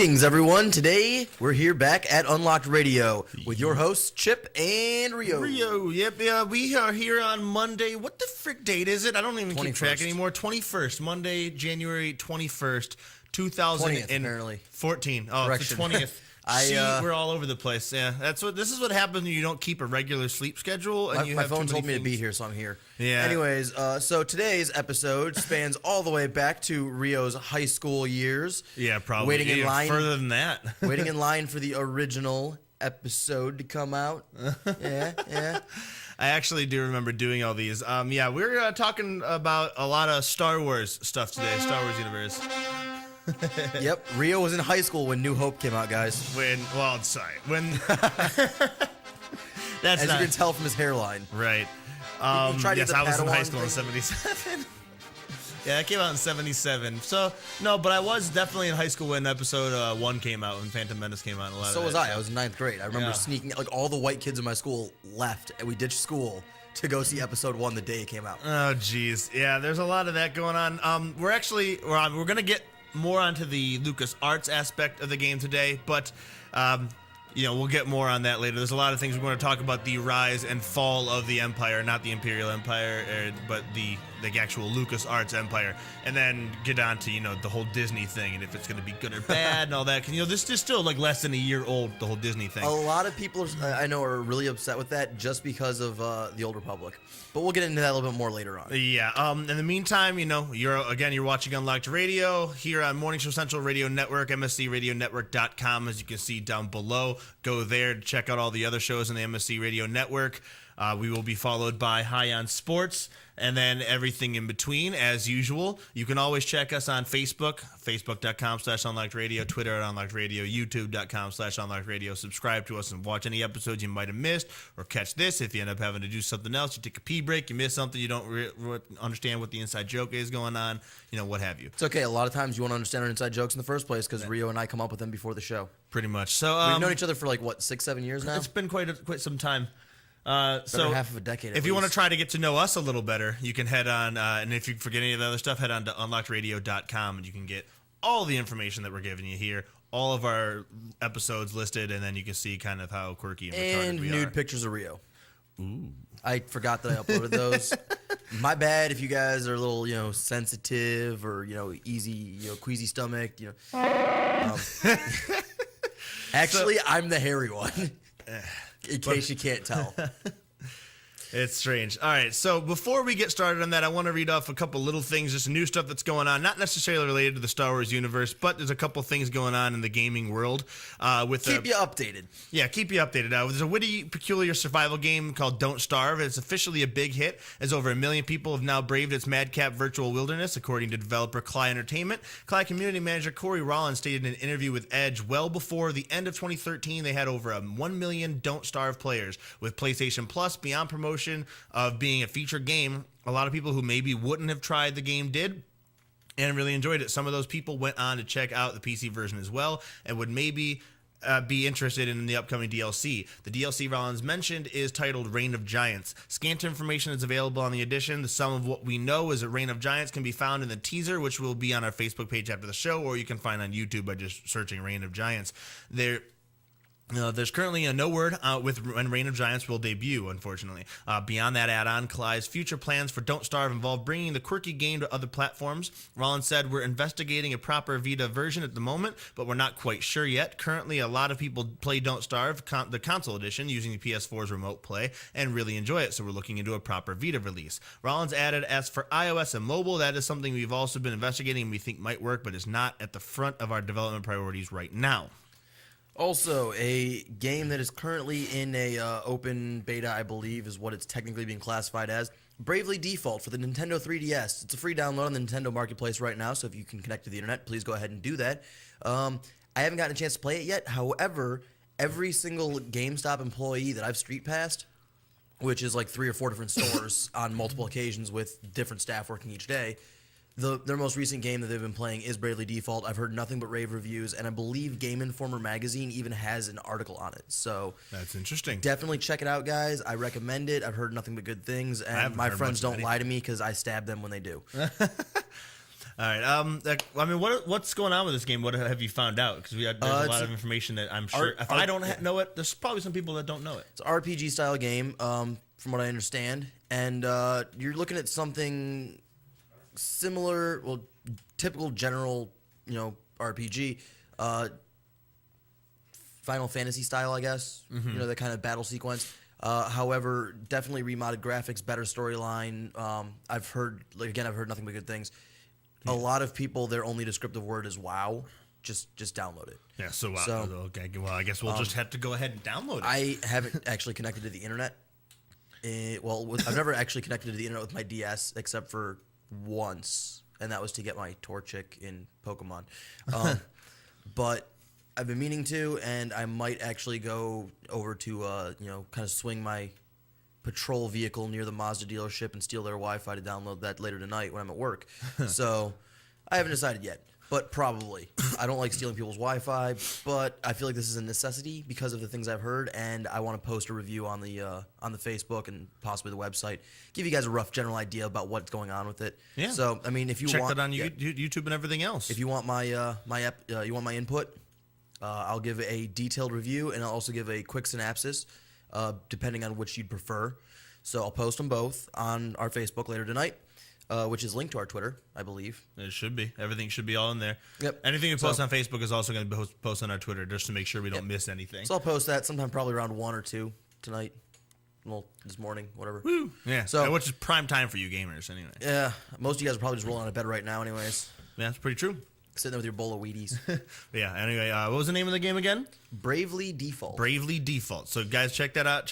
Greetings, everyone. Today, we're here back at Unlocked Radio with your hosts, Chip and Rio. Yep. Yeah, we are here on Monday. What the frick date is it? I don't even keep track 21st. anymore. 21st. Monday, January 21st, 2014. Oh, it's the 20th. We're all over the place. Yeah, this is what happens when you don't keep a regular sleep schedule. And My phone told me to be here, so I'm here. Yeah. Anyways, so today's episode spans all the way back to Rio's high school years. Yeah, probably. Waiting in line further than that. Waiting in line for the original episode to come out. Yeah. I actually do remember doing all these. We're talking about a lot of Star Wars stuff today. Star Wars universe. Yep, Rio was in high school when New Hope came out, guys. When that's As you can tell from his hairline. Right. Yes, I was in high school in 77. Yeah, that came out in 77. So, no, but I was definitely in high school when episode 1 came out, when Phantom Menace came out. So was I. I was in 9th grade. I remember sneaking, like, all the white kids in my school left, and we ditched school to go see episode 1 the day it came out. Oh, geez. Yeah, there's a lot of that going on. We're going to get more onto the LucasArts aspect of the game today, but we'll get more on that later. There's a lot of things we're going to talk about: the rise and fall of the Empire, not the Imperial Empire, but the actual LucasArts Empire, and then get on to the whole Disney thing and if it's going to be good or bad and all that. This is still like less than a year old, the whole Disney thing. A lot of people I know are really upset with that just because of the Old Republic, but we'll get into that a little bit more later on. Yeah. In the meantime, you're watching Unlocked Radio here on Morning Show Central Radio Network, MSCRadioNetwork.com, as you can see down below. Go there to check out all the other shows in the MSC Radio Network. We will be followed by High on Sports, and then everything in between, as usual. You can always check us on Facebook, facebook.com/UnlockedRadio, Twitter at Unlocked Radio, youtube.com/Unlocked Radio. Subscribe to us and watch any episodes you might have missed, or catch this if you end up having to do something else. You take a pee break, you miss something, you don't understand what the inside joke is going on, what have you. It's okay. A lot of times you won't understand our inside jokes in the first place because Rio and I come up with them before the show. Pretty much. So we've known each other for 6-7 years now? It's been quite some time. So half of a decade. If you want to try to get to know us a little better, you can head on, and if you forget any of the other stuff, head on to unlockedradio.com, and you can get all the information that we're giving you here, all of our episodes listed, and then you can see kind of how quirky and retarded we are. And nude pictures of Rio. Ooh. I forgot that I uploaded those. My bad if you guys are a little, sensitive or, easy, queasy stomached, Actually, I'm the hairy one. In case you can't tell. It's strange. All right, so before we get started on that, I want to read off a couple little things, just new stuff that's going on, not necessarily related to the Star Wars universe, but there's a couple things going on in the gaming world. Keep you updated. Yeah, keep you updated. There's a witty, peculiar survival game called Don't Starve. It's officially a big hit, as over 1 million people have now braved its madcap virtual wilderness, according to developer Cly Entertainment. Cly community manager Corey Rollins stated in an interview with Edge, well before the end of 2013, they had over 1 million Don't Starve players. With PlayStation Plus, beyond promotion of being a featured game, a lot of people who maybe wouldn't have tried the game did and really enjoyed it. Some of those people went on to check out the PC version as well and would maybe be interested in the upcoming DLC. The DLC Rollins mentioned is titled Reign of Giants. Scant information is available on the edition. The sum of what we know is that Reign of Giants can be found in the teaser, which will be on our Facebook page after the show, or you can find on YouTube by just searching Reign of Giants. There's currently no word with when Reign of Giants will debut, unfortunately. Beyond that add-on, Cly's future plans for Don't Starve involve bringing the quirky game to other platforms. Rollins said, we're investigating a proper Vita version at the moment, but we're not quite sure yet. Currently, a lot of people play Don't Starve, the console edition, using the PS4's remote play, and really enjoy it, so we're looking into a proper Vita release. Rollins added, as for iOS and mobile, that is something we've also been investigating and we think might work, but is not at the front of our development priorities right now. Also, a game that is currently in a open beta, I believe, is what it's technically being classified as. Bravely Default for the Nintendo 3DS. It's a free download on the Nintendo Marketplace right now, so if you can connect to the internet, please go ahead and do that. I haven't gotten a chance to play it yet. However, every single GameStop employee that I've street passed, which is like 3 or 4 different stores on multiple occasions with different staff working each day, their most recent game that they've been playing is Bravely Default. I've heard nothing but rave reviews, and I believe Game Informer magazine even has an article on it. So that's interesting. Definitely check it out, guys. I recommend it. I've heard nothing but good things, and my friends don't lie to me because I stab them when they do. All right. I mean, what's going on with this game? What have you found out? Because there's a lot of information that I'm sure if I don't know it, there's probably some people that don't know it. It's an RPG style game, from what I understand, and you're looking at something similar, well, typical general, RPG, Final Fantasy style, I guess. The kind of battle sequence. However, definitely remodded graphics, better storyline. I've heard nothing but good things. A lot of people, their only descriptive word is "wow." Just download it. Yeah. So okay. Well, I guess we'll just have to go ahead and download it. I haven't actually connected to the internet. I've never actually connected to the internet with my DS except for once, and that was to get my Torchic in Pokemon. But I've been meaning to, and I might actually go over to, kind of swing my patrol vehicle near the Mazda dealership and steal their Wi-Fi to download that later tonight when I'm at work. So I haven't decided yet, but probably. I don't like stealing people's Wi-Fi, but I feel like this is a necessity because of the things I've heard, and I want to post a review on the Facebook and possibly the website. Give you guys a rough general idea about what's going on with it. Yeah. So I mean, if you check want that on YouTube and everything else. if you want my you want my input. I'll give a detailed review, and I'll also give a quick synopsis, depending on which you'd prefer. So I'll post them both on our Facebook later tonight, which is linked to our Twitter, I believe. It should be. Everything should be all in there. Yep. Anything we post on Facebook is also going to be posted on our Twitter, just to make sure we don't miss anything. So I'll post that sometime probably around 1 or 2 tonight. Well, this morning, whatever. Woo! Yeah. So, which is prime time for you gamers, anyway. Yeah. Most of you guys are probably just rolling out of bed right now, anyways. Yeah, that's pretty true. Sitting there with your bowl of Wheaties. Yeah. Anyway, what was the name of the game again? Bravely Default. Bravely Default. So guys, check that out.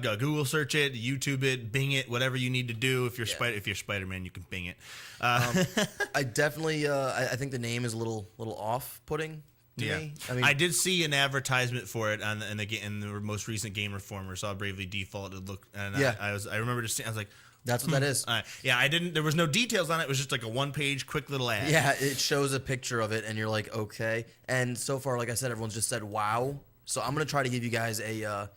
Go Google search it, YouTube it, Bing it, whatever you need to do. If you're Spider-Man, you can Bing it. I definitely, I think the name is a little off-putting to me. I mean, I did see an advertisement for it in the most recent Game Informer. Saw Bravely Default. It looked, and I remember just I was like, that's what that is. I didn't. There was no details on it. It was just like a one-page, quick little ad. Yeah, it shows a picture of it, and you're like, okay. And so far, like I said, everyone's just said wow. So I'm gonna try to give you guys a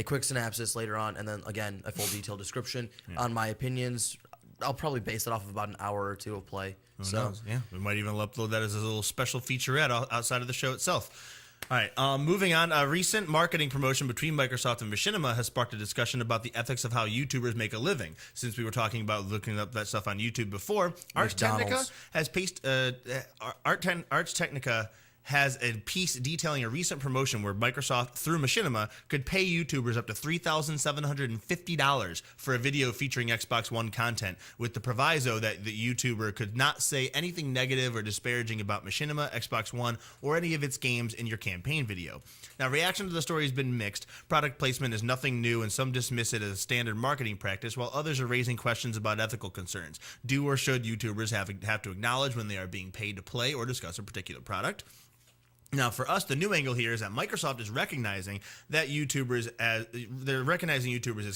quick synopsis later on, and then again a full detailed description on my opinions. I'll probably base it off of about an hour or two of play. Who knows? Yeah, we might even upload that as a little special featurette outside of the show itself. All right, moving on. A recent marketing promotion between Microsoft and Machinima has sparked a discussion about the ethics of how YouTubers make a living. Since we were talking about looking up that stuff on YouTube before, Ars Technica has a piece detailing a recent promotion where Microsoft, through Machinima, could pay YouTubers up to $3,750 for a video featuring Xbox One content, with the proviso that the YouTuber could not say anything negative or disparaging about Machinima, Xbox One, or any of its games in your campaign video. Now, reaction to the story has been mixed. Product placement is nothing new, and some dismiss it as a standard marketing practice, while others are raising questions about ethical concerns. Do or should YouTubers have to acknowledge when they are being paid to play or discuss a particular product? Now, for us, the new angle here is that Microsoft is recognizing that YouTubers as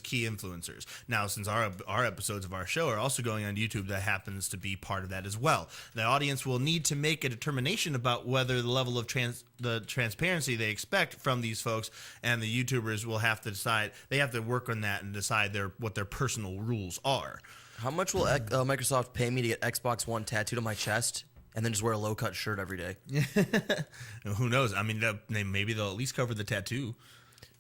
key influencers. Now, since our episodes of our show are also going on YouTube, that happens to be part of that as well. The audience will need to make a determination about whether the level of the transparency they expect from these folks, and the YouTubers will have to decide. They have to work on that and decide what their personal rules are. How much will Microsoft pay me to get Xbox One tattooed on my chest? And then just wear a low-cut shirt every day. Who knows? I mean, maybe they'll at least cover the tattoo.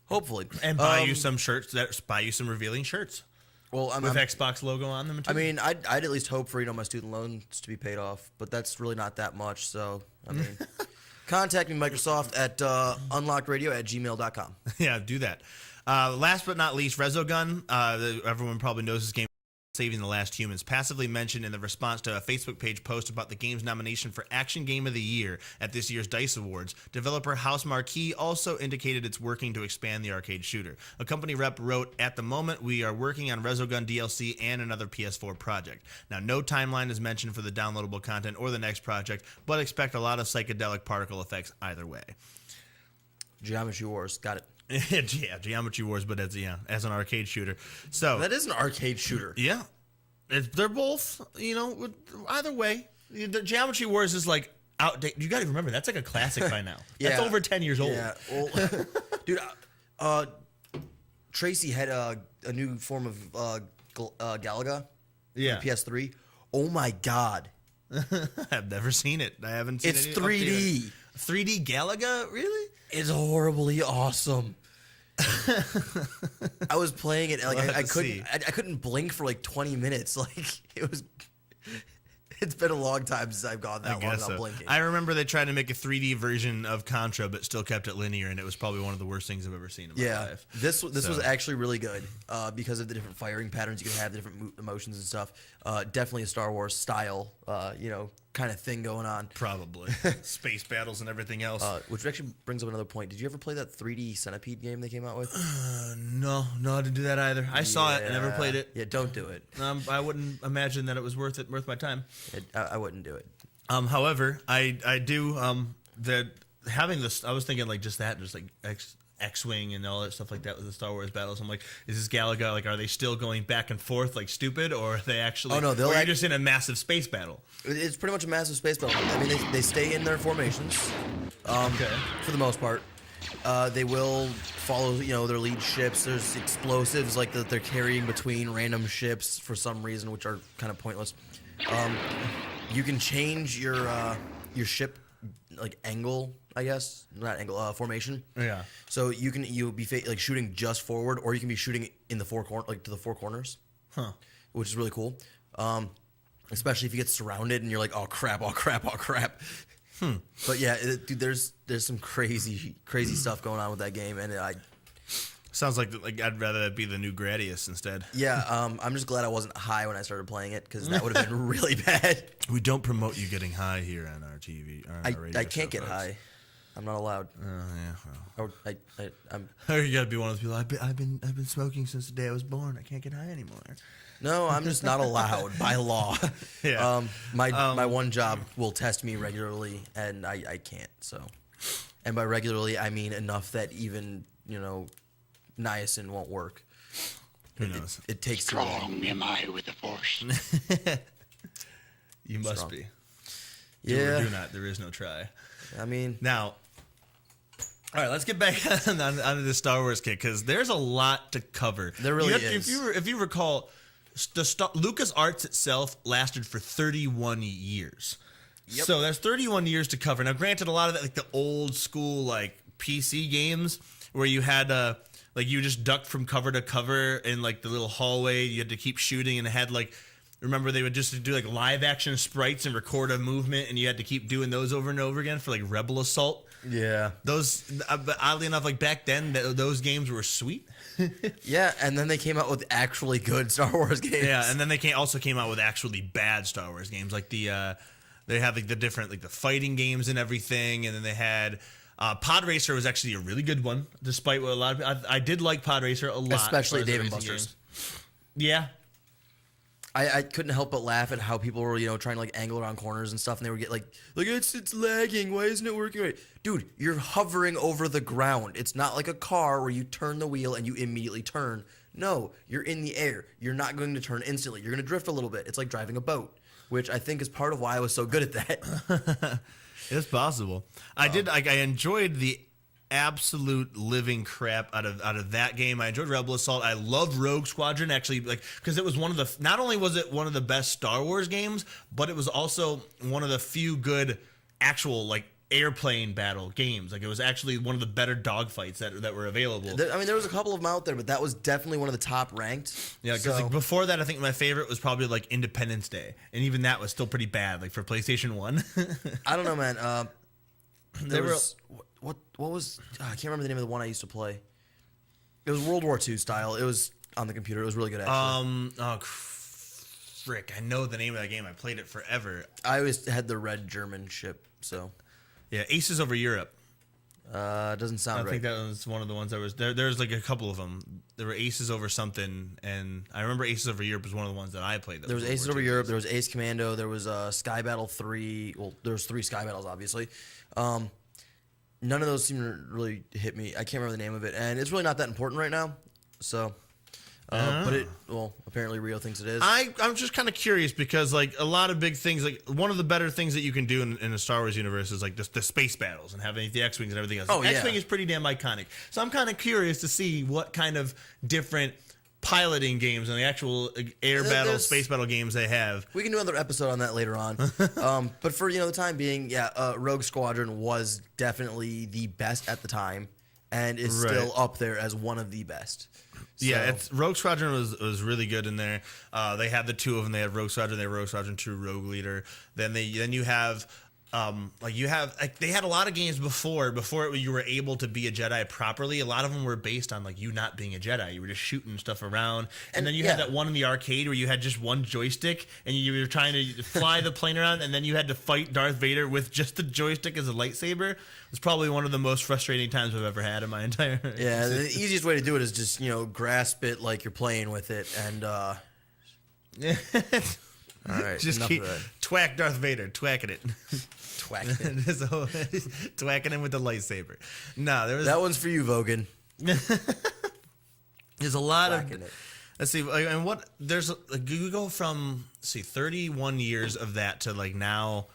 Hopefully. And buy you some shirts. Buy you some revealing shirts. Well, with Xbox logo on them. I mean, I'd at least hope for my student loans to be paid off, but that's really not that much. So, I mean, contact me, Microsoft, at unlockedradio@gmail.com. Yeah, do that. Last but not least, Resogun. Everyone probably knows this game. Saving the Last Humans, passively mentioned in the response to a Facebook page post about the game's nomination for Action Game of the Year at this year's DICE Awards. Developer House Marquee also indicated it's working to expand the arcade shooter. A company rep wrote, "At the moment, we are working on Resogun DLC and another PS4 project." Now, no timeline is mentioned for the downloadable content or the next project, but expect a lot of psychedelic particle effects either way. Geometry Wars, got it. Yeah, Geometry Wars, but as an arcade shooter. So that is an arcade shooter. Yeah, they're both. Either way, the Geometry Wars is like outdated. You got to remember that's like a classic by now. That's over 10 years old. Yeah, well, dude. Tracy had a new form of Galaga. Yeah. PS3. Oh my God, I've never seen it. I haven't seen It's any 3D. 3D Galaga? Really? It's horribly awesome. I was playing it, like I couldn't blink for like 20 minutes. Like it was. It's been a long time since I've gone that long without blinking. I remember they tried to make a 3D version of Contra, but still kept it linear, and it was probably one of the worst things I've ever seen in my life. This was actually really good because of the different firing patterns you can have, the different emotions and stuff. Definitely a Star Wars style, kind of thing going on. Probably space battles and everything else. Which actually brings up another point. Did you ever play that 3D Centipede game they came out with? No, I didn't do that either. I saw it, I never played it. Yeah, don't do it. I wouldn't imagine that it was worth my time. I wouldn't do it. However, I do that having this. I was thinking like just like X-wing and all that stuff like that with the Star Wars battles. I'm like, is this Galaga like? Are they still going back and forth like stupid, or are they actually? Oh no, or are you just in a massive space battle? It's pretty much a massive space battle. I mean, they stay in their formations, for the most part. They will follow, their lead ships. There's explosives like that they're carrying between random ships for some reason, which are kind of pointless. You can change your ship like angle, I guess, not angle, formation. Yeah. So you'll be like shooting just forward, or you can be shooting in the to the four corners. Huh. Which is really cool. Especially if you get surrounded and you're like, oh crap. But yeah, dude, there's some crazy stuff going on with that game, and sounds like I'd rather that be the new Gradius instead. Yeah, I'm just glad I wasn't high when I started playing it, because that would have been really bad. We don't promote you getting high here on our TV. I can't get high. I'm not allowed. Oh yeah. Well. You gotta be one of those people. I've been smoking since the day I was born. I can't get high anymore. No, I'm just not allowed by law. Yeah. My one job will test me regularly, and I can't. So, and by regularly I mean enough that even niacin won't work. Who knows? It takes too long. Strong am I with the Force. You must be. Yeah. Do not. There is no try. I mean, now. All right, let's get back onto the Star Wars kick, because there's a lot to cover. There really is. If you recall, LucasArts itself lasted for 31 years. Yep. So that's 31 years to cover. Now, granted, a lot of that, like the old school like PC games, where you had you just ducked from cover to cover in like the little hallway. You had to keep shooting, and it had like. Remember, they would just do like live action sprites and record a movement, and you had to keep doing those over and over again for like Rebel Assault. Yeah. Those, oddly enough, like back then, those games were sweet. Yeah, and then they came out with actually good Star Wars games. Yeah, and then they also came out with actually bad Star Wars games, like they had like the different like the fighting games and everything, and then they had. Pod Racer was actually a really good one, despite what a lot of I did like Pod Racer a lot, especially Dave & Buster's. Yeah. I couldn't help but laugh at how people were, trying to like angle around corners and stuff, and they would get like it's lagging. Why isn't it working right? Dude, you're hovering over the ground. It's not like a car where you turn the wheel and you immediately turn. No, you're in the air. You're not going to turn instantly. You're going to drift a little bit. It's like driving a boat, which I think is part of why I was so good at that. It's possible. I enjoyed the absolute living crap out of that game. I enjoyed Rebel Assault. I loved Rogue Squadron, actually, because it was not only was it one of the best Star Wars games, but it was also one of the few good actual like airplane battle games. Like it was actually one of the better dogfights that were available. There was a couple of them out there, but that was definitely one of the top ranked. Yeah, because before that, I think my favorite was probably like Independence Day, and even that was still pretty bad, like for PlayStation 1. I don't know, man. What was I can't remember the name of the one I used to play. It was World War II style. It was on the computer. It was really good, actually. Frick, I know the name of that game. I played it forever. I always had the red German ship, so. Yeah, Aces Over Europe. Doesn't sound right. I think that was one of the ones that was there. There's like a couple of them. There were Aces Over something, and I remember Aces Over Europe was one of the ones that I played. There was Aces Over Europe. There was Ace Commando. There was Sky Battle 3. Well, there was 3 Sky Battles, obviously. None of those seem to really hit me. I can't remember the name of it, and it's really not that important right now. So, but apparently Rio thinks it is. I'm just kind of curious, because like a lot of big things, like one of the better things that you can do in the Star Wars universe is like the space battles and having the X-wings and everything else. Oh, yeah. X-wing is pretty damn iconic. So I'm kind of curious to see what kind of different piloting games and the actual air battle, space battle games they have. We can do another episode on that later on. But for the time being, Rogue Squadron was definitely the best at the time, and is still up there as one of the best. So. Yeah, Rogue Squadron was really good in there. They had the two of them. They had Rogue Squadron, they had Rogue Squadron 2 Rogue Leader. Then you have. They had a lot of games before you were able to be a Jedi properly. A lot of them were based on you not being a Jedi. You were just shooting stuff around, and then you had that one in the arcade where you had just one joystick and you were trying to fly the plane around, and then you had to fight Darth Vader with just the joystick as a lightsaber. It's probably one of the most frustrating times I've ever had in my entire. Yeah, the easiest way to do it is just grasp it like you're playing with it, and all right, just keep twack Darth Vader, twacking it. Twacking him with the lightsaber. No, that one's for you, Vogan. There's a lot Twacking of. It. Let's see, and what there's you go from 31 years of that to now.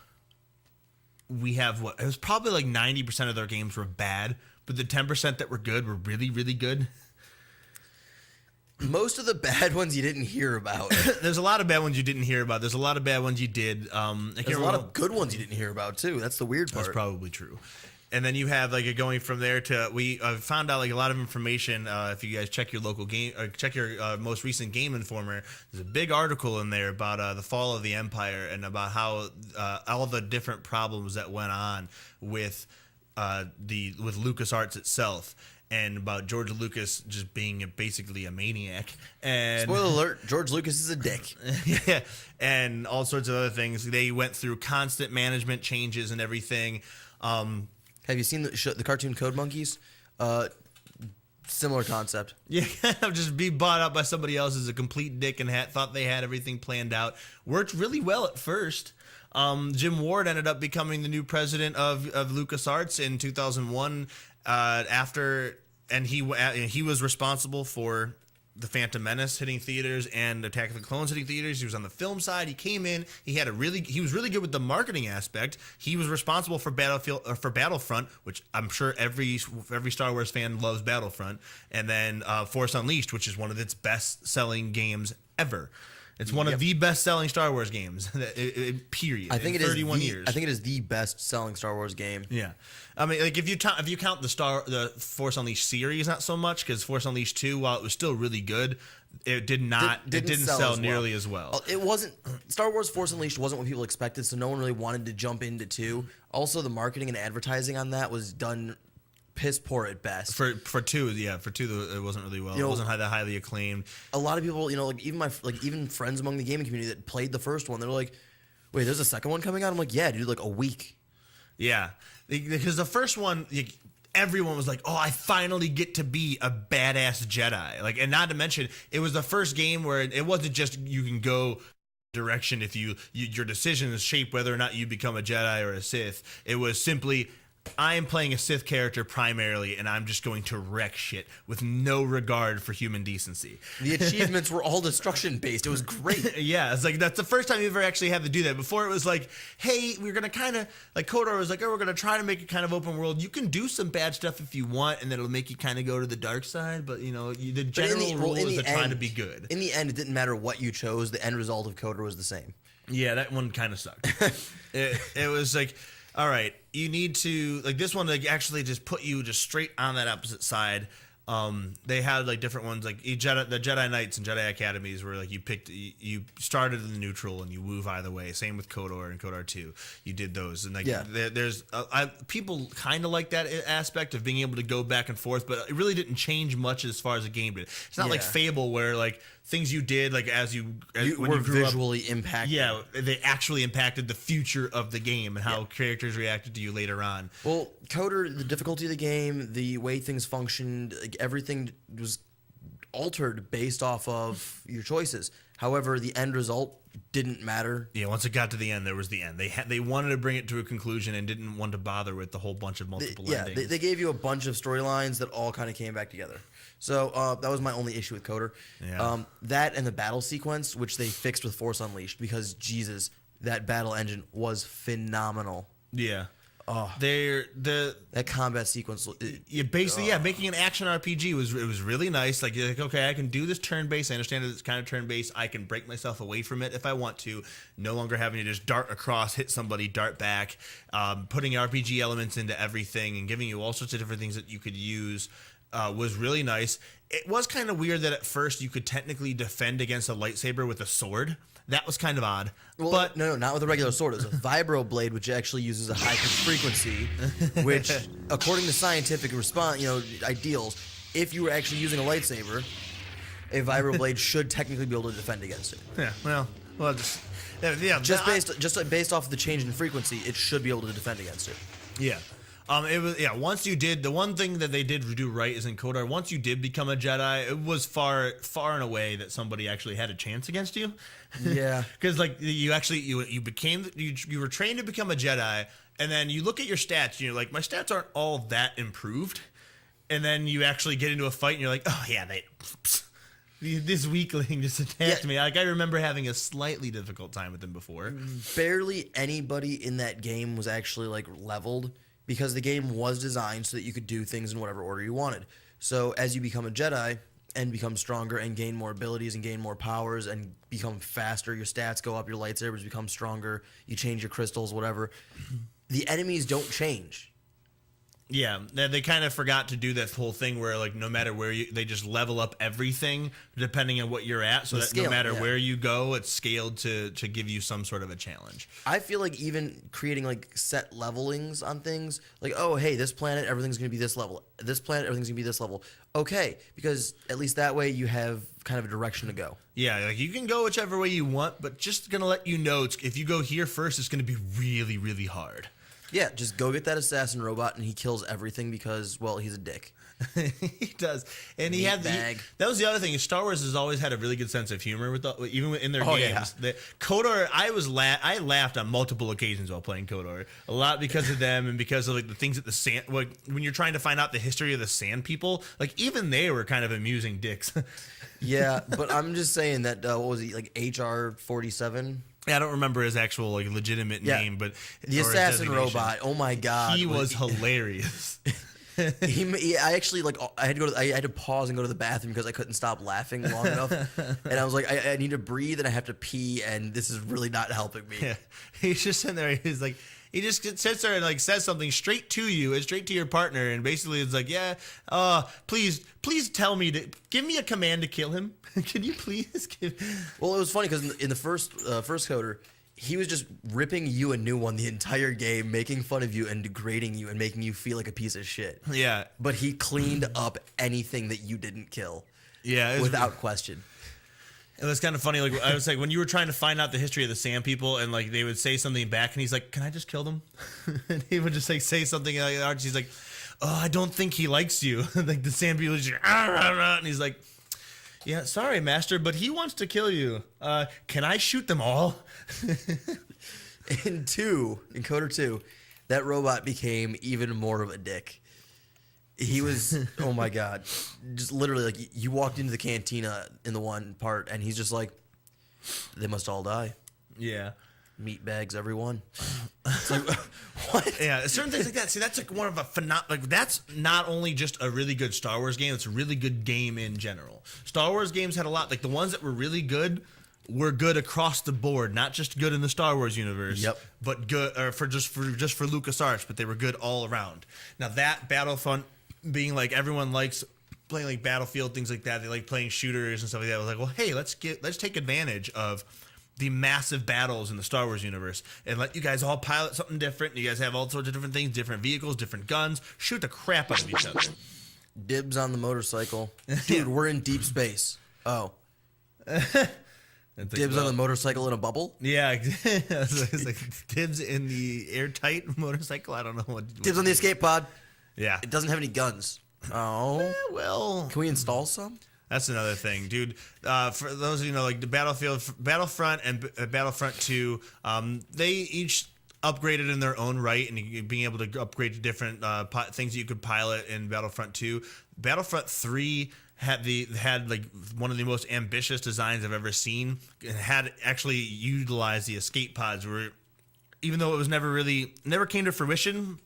We have it was probably 90% of their games were bad, but the 10% that were good were really, really good. Most of the bad ones you didn't hear about. There's a lot of bad ones you didn't hear about. There's a lot of bad ones you did. There's a lot of good ones you didn't hear about too. That's the weird part. That's probably true. And then you have going from there to we found out a lot of information. If you guys check your local game or check your most recent Game Informer, there's a big article in there about the fall of the Empire and about how all the different problems that went on with LucasArts itself. And about George Lucas just being basically a maniac. And spoiler alert: George Lucas is a dick. Yeah, and all sorts of other things. They went through constant management changes and everything. Have you seen the cartoon Code Monkeys? Similar concept. Yeah, just be bought up by somebody else as a complete dick and thought they had everything planned out. Worked really well at first. Jim Ward ended up becoming the new president of LucasArts in 2001. He was responsible for The Phantom Menace hitting theaters and Attack of the Clones hitting theaters. He was on the film side. He came in. He was really good with the marketing aspect. He was responsible for Battlefront, which I'm sure every Star Wars fan loves Battlefront, and then Force Unleashed, which is one of its best-selling games ever. It's one of the best-selling Star Wars games, period. I think in 31 years. I think it is the best-selling Star Wars game. Yeah, I mean, if you count the Force Unleashed series, not so much, because Force Unleashed 2, while it was still really good, it didn't sell nearly as well. It wasn't Star Wars Force Unleashed wasn't what people expected, so no one really wanted to jump into 2. Also, the marketing and advertising on that was done piss poor at best. For 2, it wasn't really well. It wasn't that highly acclaimed. A lot of people, even friends among the gaming community that played the first one, they're like, "Wait, there's a second one coming out?" I'm like, "Yeah, dude, a week." Yeah, because the first one, everyone was like, "Oh, I finally get to be a badass Jedi." And not to mention, it was the first game where it wasn't just you can go direction if your decisions shape whether or not you become a Jedi or a Sith. It was simply, I am playing a Sith character primarily, and I'm just going to wreck shit with no regard for human decency. The achievements were all destruction based. It was great. Yeah, it's that's the first time you ever actually had to do that. Before it was hey, we're going to kind of, KOTOR was we're going to try to make it kind of open world. You can do some bad stuff if you want, and then it'll make you kind of go to the dark side, but the general rule is to try to be good. In the end, it didn't matter what you chose. The end result of KOTOR was the same. Yeah, that one kind of sucked. It was all right, you need to this one actually just put you just straight on that opposite side. They had different ones the Jedi Knights and Jedi Academies where you started in the neutral and you move either way. Same with KOTOR and KOTOR 2. You did those and there's people kind of like that aspect of being able to go back and forth, but it really didn't change much as far as the game did. It's not like Fable where things you did when you grew visually impacted. Yeah, they actually impacted the future of the game and how characters reacted to you later on. Well, KOTOR, the difficulty of the game, the way things functioned, everything was altered based off of your choices. However, the end result didn't matter. Yeah, once it got to the end, there was the end. They wanted to bring it to a conclusion and didn't want to bother with the whole bunch of multiple endings. They gave you a bunch of storylines that all kind of came back together. So that was my only issue with KOTOR. Yeah. That and the battle sequence, which they fixed with Force Unleashed, because Jesus, that battle engine was phenomenal. Yeah. That combat sequence. Making an action RPG was really nice. Like you're like, okay, I can do this turn based. I understand that it's kind of turn based. I can break myself away from it if I want to. No longer having to just dart across, hit somebody, dart back. Putting RPG elements into everything and giving you all sorts of different things that you could use was really nice. It was kind of weird that at first you could technically defend against a lightsaber with a sword. That was kind of odd. Well, but no, not with a regular sword. It's a vibro blade, which actually uses a high pitch frequency, which, according to scientific ideals, if you were actually using a lightsaber, a vibro blade should technically be able to defend against it. Just based off of the change in frequency, it should be able to defend against it. Yeah. Once you did, the one thing that they did do right is in KOTOR, once you did become a Jedi, it was far and away that somebody actually had a chance against you. Yeah. Because like you were trained to become a Jedi, and then you look at your stats and you're like, my stats aren't all that improved. And then you actually get into a fight and you're like, oh yeah, this weakling just attacked me. Like I remember having a slightly difficult time with him before. Barely anybody in that game was actually like leveled, because the game was designed so that you could do things in whatever order you wanted. So as you become a Jedi and become stronger and gain more abilities and gain more powers and become faster, your stats go up, your lightsabers become stronger, you change your crystals, whatever. The enemies don't change. Yeah, they kind of forgot to do that whole thing where, like, no matter where they just level up everything depending on what you're at, so that no matter where you go, it's scaled to give you some sort of a challenge. I feel like even creating, like, set levelings on things, like, oh, hey, this planet, everything's going to be this level. This planet, everything's going to be this level. Okay, because at least that way you have kind of a direction to go. Yeah, like, you can go whichever way you want, but just going to let you know, if you go here first, it's going to be really, really hard. Yeah, just go get that assassin robot, and he kills everything because, well, he's a dick. He does, and that was the other thing. Star Wars has always had a really good sense of humor even in their games. Yeah. KOTOR, I laughed on multiple occasions while playing KOTOR, a lot because of them and because of like the things at the sand. Like when you're trying to find out the history of the Sand People, like even they were kind of amusing dicks. Yeah, but I'm just saying that what was he, like HR-47? Yeah, I don't remember his actual like legitimate name, but the assassin robot. Oh my god, he was hilarious. I actually I had to pause and go to the bathroom because I couldn't stop laughing long enough, and I was like, I need to breathe and I have to pee, and this is really not helping me. Yeah, he's just sitting there. He's like, he just sits there and like says something straight to you and straight to your partner, and basically it's like, please tell me give me a command to kill him. Can you please give? Well, it was funny because in the first KOTOR, he was just ripping you a new one the entire game, making fun of you and degrading you and making you feel like a piece of shit. Yeah. But he cleaned up anything that you didn't kill. Yeah. Without question. It was kind of funny. Like I was like, when you were trying to find out the history of the Sand People, and like they would say something back, and he's like, "Can I just kill them?" And he would just like say something like that. He's like, "Oh, I don't think he likes you." Like the Sand People, just, and he's like, "Yeah, sorry, master, but he wants to kill you. Can I shoot them all?" In KOTOR 2, that robot became even more of a dick. He was, oh my god, just literally like you walked into the cantina in the one part, and he's just like, "They must all die." Yeah. Meat bags, everyone. It's like, what? Yeah, certain things like that. See, that's like one of that's not only just a really good Star Wars game, it's a really good game in general. Star Wars games had a lot, like the ones that were really good were good across the board, not just good in the Star Wars universe. Yep. But good for LucasArts, but they were good all around. Now that Battlefront being like everyone likes playing like Battlefield, things like that. They like playing shooters and stuff like that. I was like, well, hey, let's take advantage of the massive battles in the Star Wars universe and let you guys all pilot something different. You guys have all sorts of different things, different vehicles, different guns. Shoot the crap out of each other. Dibs on the motorcycle. Dude, we're in deep space. Oh. Dibs on the motorcycle in a bubble? Yeah. It's like dibs in the airtight motorcycle. I don't know what. Dibs on the escape pod. Yeah. It doesn't have any guns. Oh. Well. Can we install some? That's another thing, dude. For those of you know, like the Battlefront and Battlefront 2, they each upgraded in their own right, and being able to upgrade to different things that you could pilot in Battlefront 2. Battlefront 3 had like one of the most ambitious designs I've ever seen. It had actually utilized the escape pods where even though it was never came to fruition,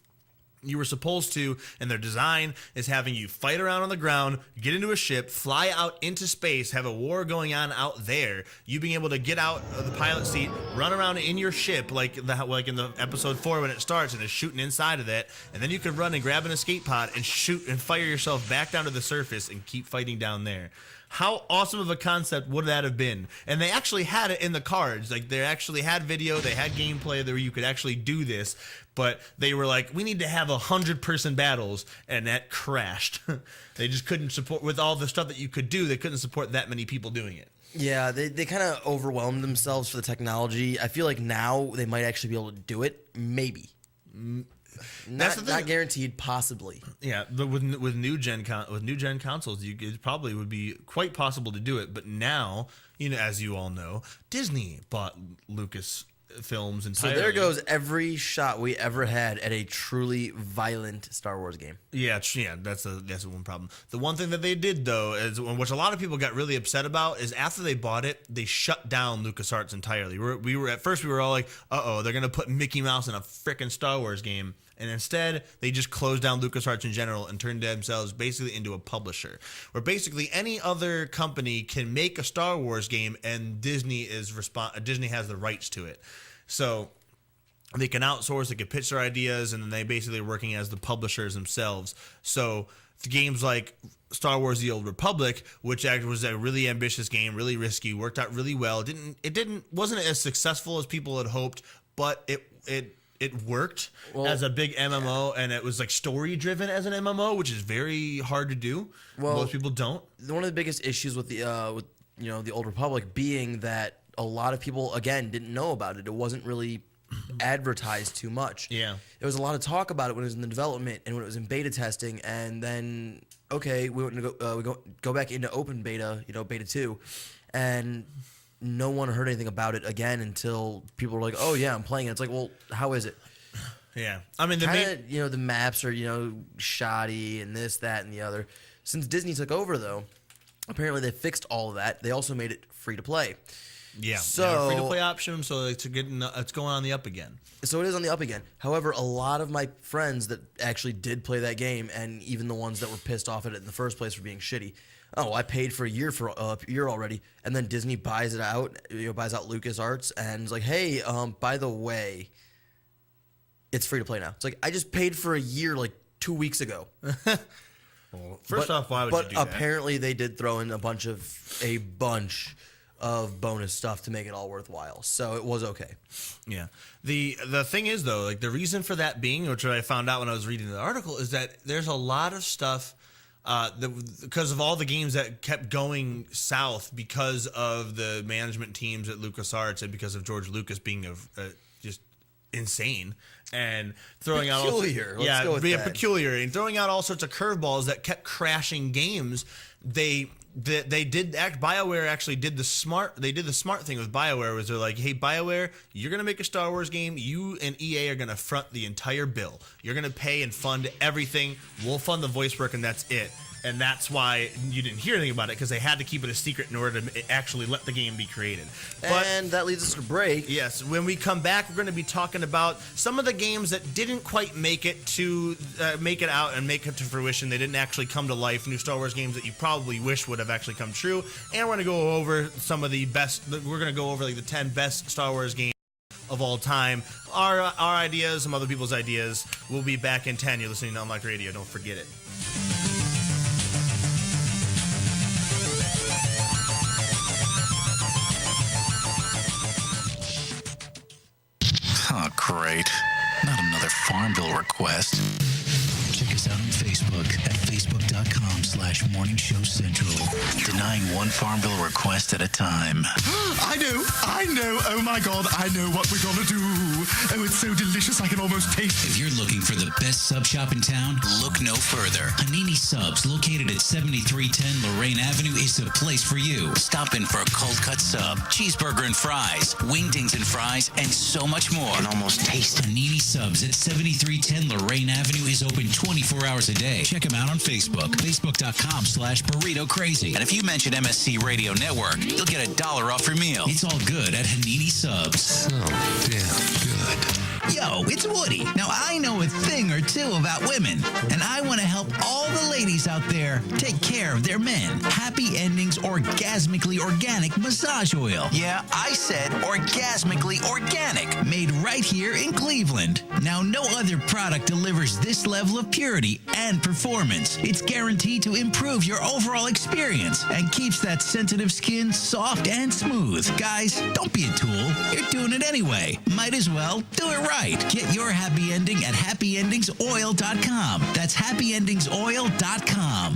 you were supposed to, and their design is having you fight around on the ground, get into a ship, fly out into space, have a war going on out there. You being able to get out of the pilot seat, run around in your ship like in the episode 4 when it starts and is shooting inside of it, and then you could run and grab an escape pod and shoot and fire yourself back down to the surface and keep fighting down there. How awesome of a concept would that have been? And they actually had it in the cards. Like, they actually had video, they had gameplay where you could actually do this, but they were like, we need to have 100-person battles, and that crashed. They just couldn't support, with all the stuff that you could do, they couldn't support that many people doing it. Yeah, they kind of overwhelmed themselves for the technology. I feel like now they might actually be able to do it. Maybe. Not guaranteed, possibly. Yeah, but with new gen consoles, it probably would be quite possible to do it. But now, as you all know, Disney bought Lucas Films entirely. So there goes every shot we ever had at a truly violent Star Wars game. Yeah, that's one problem. The one thing that they did, though, is which a lot of people got really upset about, is after they bought it, they shut down LucasArts entirely. We were at first we were all like, they're gonna put Mickey Mouse in a frickin' Star Wars game. And instead, they just closed down LucasArts in general and turned themselves basically into a publisher, where basically any other company can make a Star Wars game, and Disney has the rights to it. So they can outsource, they can pitch their ideas, and then they basically are working as the publishers themselves. So the games like Star Wars: The Old Republic, which was a really ambitious game, really risky, worked out really well. Wasn't as successful as people had hoped, but it worked as a big MMO, and it was like story driven as an MMO, which is very hard to do. Most people don't. One of the biggest issues with the Old Republic being that a lot of people, again, didn't know about it. It wasn't really advertised too much. Yeah. There was a lot of talk about it when it was in the development and when it was in beta testing, and then we went to go back into open beta, beta 2, and no one heard anything about it again until people were like, "Oh yeah, I'm playing it." It's like, well, how is it? Yeah, I mean, the maps are shoddy and this, that, and the other. Since Disney took over, though, apparently they fixed all of that. They also made it free to play. Yeah, so free to play option, so it's going on the up again. So it is on the up again. However, a lot of my friends that actually did play that game, and even the ones that were pissed off at it in the first place for being shitty. Oh, I paid for a year already, and then Disney buys it out, buys out LucasArts, and it's like, hey, by the way, it's free to play now. It's like, I just paid for a year like 2 weeks ago. Well, first off, why would you do that? But apparently they did throw in a bunch of bonus stuff to make it all worthwhile, so it was okay. Yeah. The thing is, though, like, the reason for that being, which I found out when I was reading the article, is that there's a lot of stuff because of all the games that kept going south because of the management teams at LucasArts and because of George Lucas being just insane and throwing peculiar. out peculiar and throwing out all sorts of curveballs that kept crashing games. BioWare actually did the smart thing with BioWare, was they're like, hey, BioWare, you're going to make a Star Wars game. You and EA are going to front the entire bill. You're going to pay and fund everything. We'll fund the voice work, and that's it. And that's why you didn't hear anything about it, because they had to keep it a secret in order to actually let the game be created. And that leads us to break. Yes, when we come back, we're going to be talking about some of the games that didn't quite make it out and make it to fruition. They didn't actually come to life. New Star Wars games that you probably wish would have actually come true. And we're going to go over some of the best. We're going to go over like the 10 best Star Wars games of all time. Our ideas, some other people's ideas. We'll be back in 10. You're listening to Unlocked Radio. Don't forget it. Oh, great. Not another Farmville request. Check us out on Facebook at facebook.com/morningshowcentral. Denying one Farmville request at a time. I know. Oh my God, I know what we're gonna do. Oh, it's so delicious, I can almost taste it. If you're looking for the best sub shop in town, look no further. Hanini Subs, located at 7310 Lorraine Avenue, is the place for you. Stop in for a cold cut sub, cheeseburger and fries, wingdings and fries, and so much more. I can almost taste it. Hanini Subs at 7310 Lorraine Avenue is open 24 hours a day. Check them out on Facebook, facebook.com/burrito crazy. And if you you mention MSC Radio Network, you'll get $1 off your meal. It's all good at Hanini Subs. So damn good. Yo, it's Woody. Now, I know a thing or two about women, and I want to help all the ladies out there take care of their men. Happy Endings Orgasmically Organic Massage Oil. Yeah, I said orgasmically organic, made right here in Cleveland. Now, no other product delivers this level of purity and performance. It's guaranteed to improve your overall experience and keeps that sensitive skin soft and smooth. Guys, don't be a tool. You're doing it anyway. Might as well do it right. Get your happy ending at happyendingsoil.com. That's happyendingsoil.com.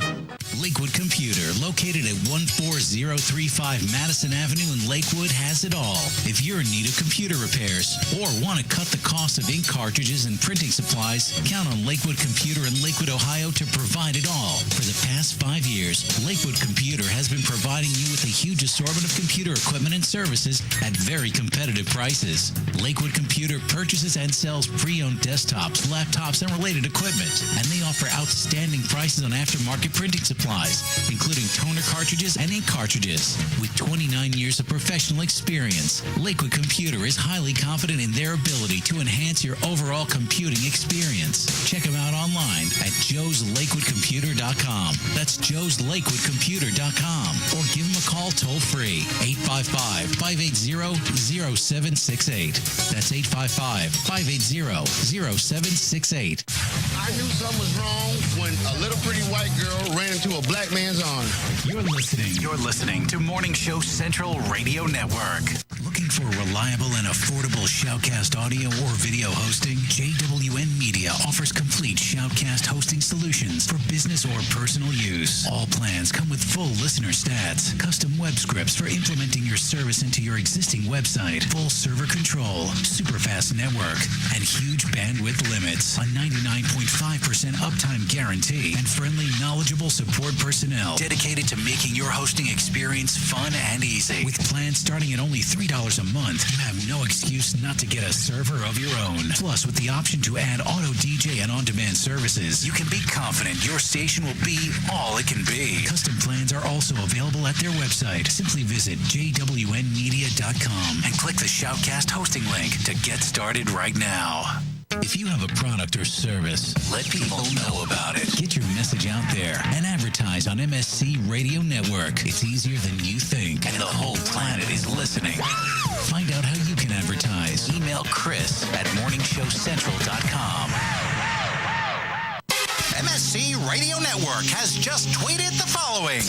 Lakewood Computer, located at 14035 Madison Avenue in Lakewood, has it all. If you're in need of computer repairs or want to cut the cost of ink cartridges and printing supplies, count on Lakewood Computer in Lakewood, Ohio to provide it all. For the past 5 years, Lakewood Computer has been providing you with a huge assortment of computer equipment and services at very competitive prices. Lakewood Computer purchases and sells pre-owned desktops, laptops, and related equipment. And they offer outstanding prices on aftermarket printing supplies, including toner cartridges and ink cartridges. With 29 years of professional experience, Lakewood Computer is highly confident in their ability to enhance your overall computing experience. Check them out online at joeslakewoodcomputer.com. That's joeslakewoodcomputer.com. Or give them a call toll-free, 855-580-0768. That's 855-580-0768. I knew something was wrong when a little pretty white girl ran into a black man's arms. You're listening to Morning Show Central Radio Network. Looking for reliable and affordable Shoutcast audio or video hosting? JWN Media offers complete Shoutcast hosting solutions for business or personal use. All plans come with full listener stats, custom web scripts for implementing your service into your existing website, full server control, super fast network, and huge bandwidth limits, a 99.5% uptime guarantee, and friendly, knowledgeable support personnel dedicated to making your hosting experience fun and easy. With plans starting at only $3 a month, you have no excuse not to get a server of your own. Plus, with the option to add auto DJ and on-demand services, you can be confident your station will be all it can be. Custom plans are also available at their website. Simply visit jwnmedia.com and click the Shoutcast hosting link to get started right now. If you have a product or service, let people know about it. Get your message out there and advertise on MSC Radio Network. It's easier than you think, and the whole planet is listening. Find out how you can advertise. Email Chris at morningshowcentral.com. MSC Radio Network has just tweeted the following.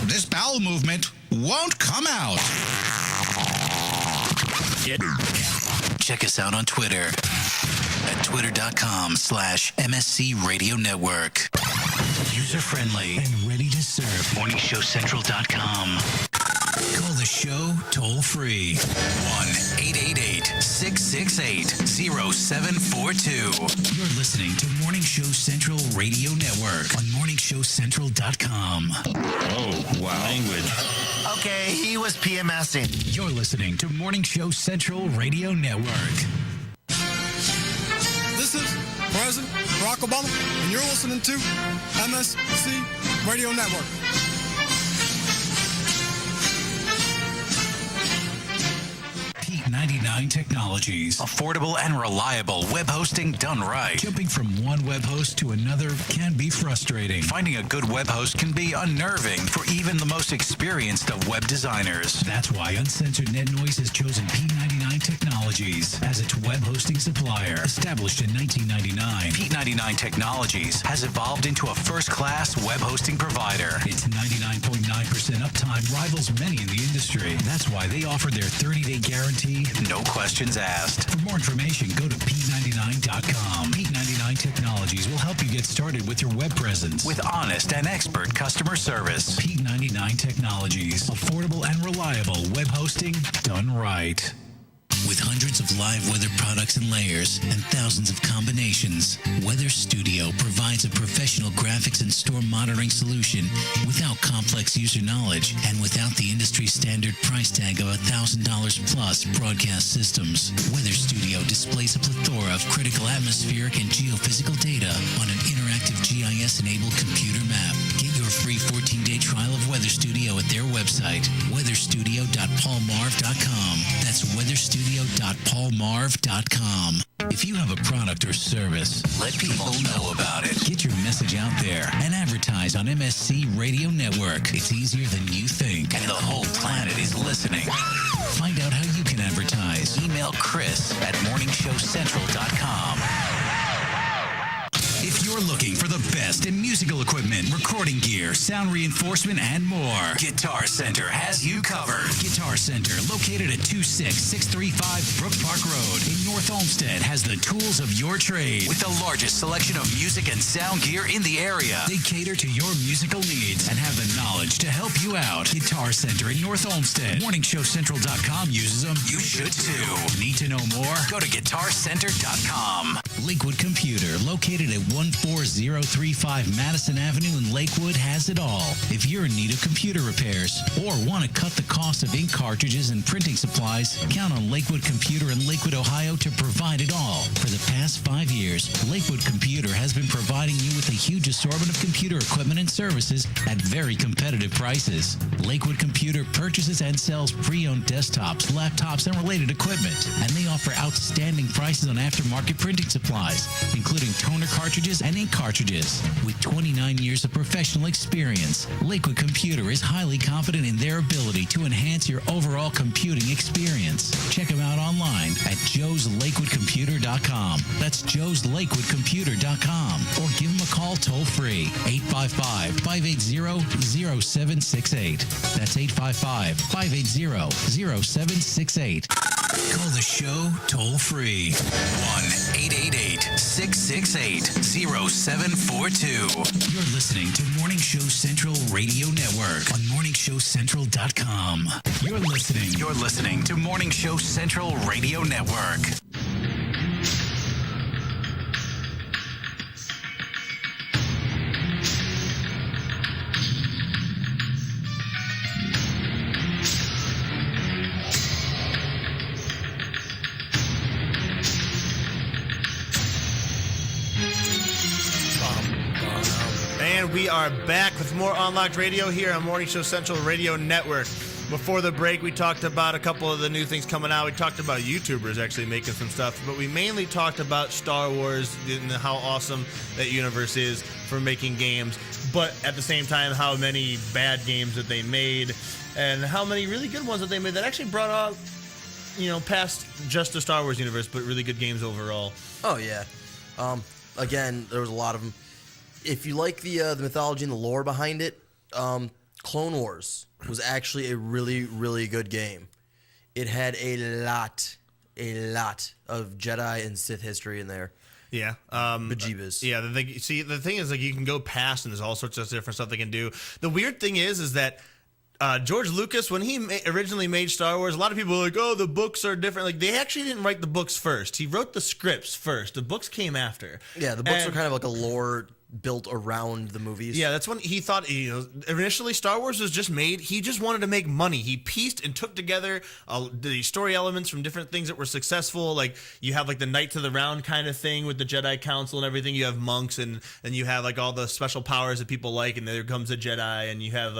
This bowel movement won't come out. Check us out on Twitter at twitter.com/MSC Radio Network. User-friendly and ready to serve. morningshowcentral.com. Call the show toll-free. 1-888-668-0742. You're listening to Morning Show Central Radio Network on morningshowcentral.com. Oh, wow. Language. Okay, he was PMSing. You're listening to Morning Show Central Radio Network. This is President Barack Obama, and you're listening to MSC Radio Network. P99 Technologies. Affordable and reliable web hosting done right. Jumping from one web host to another can be frustrating. Finding a good web host can be unnerving for even the most experienced of web designers. That's why Uncensored Net Noise has chosen P99 Technologies as its web hosting supplier. Established in 1999, P99 Technologies has evolved into a first-class web hosting provider. Its 99.9% uptime rivals many in the industry. That's why they offer their 30-day guarantee, no questions asked. For more information, go to P99.com. P99 Technologies will help you get started with your web presence with honest and expert customer service. P99 Technologies. Affordable and reliable web hosting done right. With hundreds of live weather products and layers and thousands of combinations, Weather Studio provides a professional graphics and storm monitoring solution without complex user knowledge and without the industry standard price tag of $1,000 plus broadcast systems. Weather Studio displays a plethora of critical atmospheric and geophysical data on an interactive GIS-enabled computer map. Get your your free 14-day trial of Weather Studio at their website, weatherstudio.paulmarv.com. That's weatherstudio.paulmarv.com. If you have a product or service, let people know about it. Get your message out there and advertise on MSC Radio Network. It's easier than you think, and the whole planet is listening. Find out how you can advertise. Email Chris at morningshowcentral.com. If you're looking for the best in musical equipment, recording gear, sound reinforcement, and more, Guitar Center has you covered. Guitar Center, located at 26635 Brook Park Road in North Olmsted, has the tools of your trade with the largest selection of music and sound gear in the area. They cater to your musical needs and have the knowledge to help you out. Guitar Center in North Olmsted. MorningShowCentral.com uses them. You should too. Need to know more? Go to GuitarCenter.com. Lakewood Computer, located at 14035 Madison Avenue in Lakewood, has it all. If you're in need of computer repairs or want to cut the cost of ink cartridges and printing supplies, count on Lakewood Computer in Lakewood, Ohio to provide it all. For the past 5 years, Lakewood Computer has been providing you with a huge assortment of computer equipment and services at very competitive prices. Lakewood Computer purchases and sells pre-owned desktops, laptops, and related equipment, and they offer outstanding prices on aftermarket printing supplies, including toner cartridges and ink cartridges. With 29 years of professional experience, Lakewood Computer is highly confident in their ability to enhance your overall computing experience. Check them out online at joeslakewoodcomputer.com. That's joeslakewoodcomputer.com. Or give them a call toll-free, 855-580-0768. That's 855-580-0768. Call the show toll-free, 1-888-668-0742. You're listening to Morning Show Central Radio Network on morningshowcentral.com. You're listening to Morning Show Central Radio Network. And we are back with more Unlocked Radio here on Morning Show Central Radio Network. Before the break, we talked about a couple of the new things coming out. We talked about YouTubers actually making some stuff, but we mainly talked about Star Wars and how awesome that universe is for making games, but at the same time, how many bad games that they made and how many really good ones that they made that actually brought out, past just the Star Wars universe, but really good games overall. Oh, yeah. Again, there was a lot of them. If you like the mythology and the lore behind it, Clone Wars was actually a really, really good game. It had a lot of Jedi and Sith history in there. Yeah. Bejeebus. Yeah. The thing is, like, you can go past and there's all sorts of different stuff they can do. The weird thing is that George Lucas, when he originally made Star Wars, a lot of people were like, oh, the books are different. Like, they actually didn't write the books first. He wrote the scripts first. The books came after. Yeah, the books are kind of like a lore built around the movies. Yeah, that's when he thought, initially Star Wars was just made. He just wanted to make money. He pieced and took together the story elements from different things that were successful. Like, you have like the Knights of the Round kind of thing with the Jedi Council and everything. You have monks and you have like all the special powers that people like, and there comes a Jedi, and you have